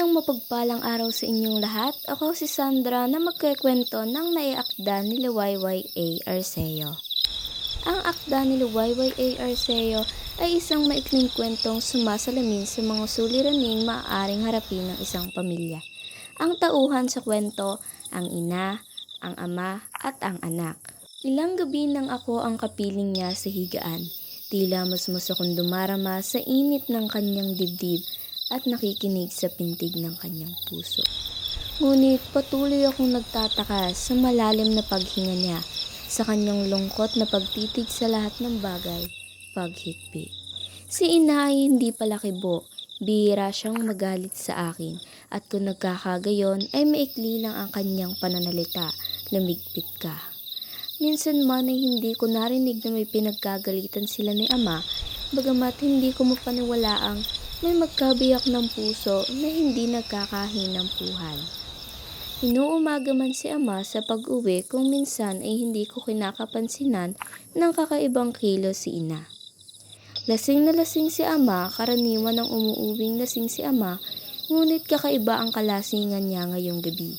Isang mapagpalang araw sa inyong lahat. Ako si Sandra na magkukwento ng naiakda ni Liwayway A. Arceo. Ang akda ni Liwayway A. Arceo ay isang maikling kwentong sumasalamin sa mga suliraning maaaring harapin ng isang pamilya. Ang tauhan sa kwento, ang ina, ang ama, at ang anak. Ilang gabi nang ako ang kapiling niya sa higaan. Tila mas akong dumarama sa init ng kanyang dibdib at nakikinig sa pintig ng kanyang puso. Ngunit patuloy akong nagtataka sa malalim na paghinga niya, sa kanyang lungkot na pagtitig sa lahat ng bagay, paghikbi. Si ina ay hindi pala kibo, bihira siyang magalit sa akin, at kung nagkakagayon ay maikli lang ang kanyang pananalita, lumigpit ka. Minsan man ay hindi ko narinig na may pinagkagalitan sila ni ama, bagamat hindi ko mapaniwalaang may magkabiyak ng puso na hindi nagkakahinampuhan. Inuumaga man si ama sa pag-uwi kung minsan ay hindi ko kinakapansinan ng kakaibang kilos si ina. Lasing na lasing si ama, karaniwan ng umuuwing lasing si ama, ngunit kakaiba ang kalasingan niya ngayong gabi.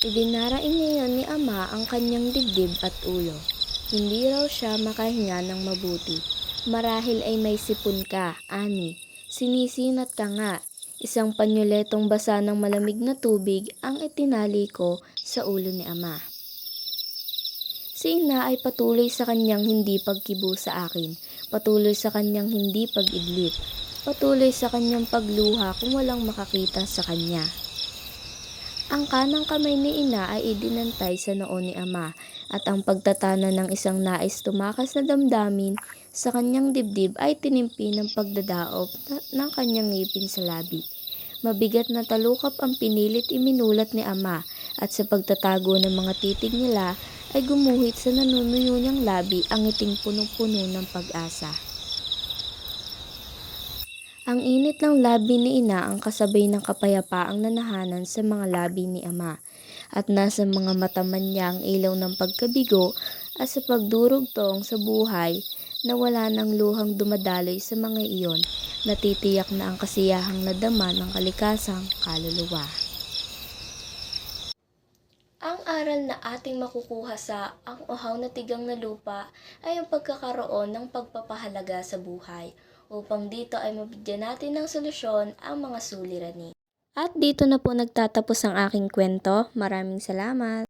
Idinaraing ngayon ni ama ang kanyang dibdib at ulo. Hindi raw siya makahinga ng mabuti. Marahil ay may sipon ka, ani. Sinisinat ka nga. Isang panyuletong basa ng malamig na tubig ang itinali ko sa ulo ni ama. Si ina ay patuloy sa kanyang hindi pagkibo sa akin. Patuloy sa kanyang hindi pag-idlip. Patuloy sa kanyang pagluha kung walang makakita sa kanya. Ang kanang kamay ni ina ay idinantay sa noo ni ama at ang pagtatana ng isang nais tumakas na damdamin sa kanyang dibdib ay tinimpi ng pagdadaop ng kanyang ngipin sa labi. Mabigat na talukap ang pinilit iminulat ni ama at sa pagtatago ng mga titig nila ay gumuhit sa nanunuyo niyang labi ang ngiting punong-puno ng pag-asa. Ang init ng labi ni ina ang kasabay ng kapayapaang nanahanan sa mga labi ni ama, at nasa mga mata man niya ang ilaw ng pagkabigo at sa pagdurugtong sa buhay na wala ng luhang dumadaloy sa mga iyon, natitiyak na ang kasiyahang nadama ng kalikasang kaluluwa. Ang aral na ating makukuha sa Ang Uhaw na Tigang na Lupa ay ang pagkakaroon ng pagpapahalaga sa buhay, upang dito ay mabigyan natin ng solusyon ang mga suliranin. At dito na po nagtatapos ang aking kwento. Maraming salamat!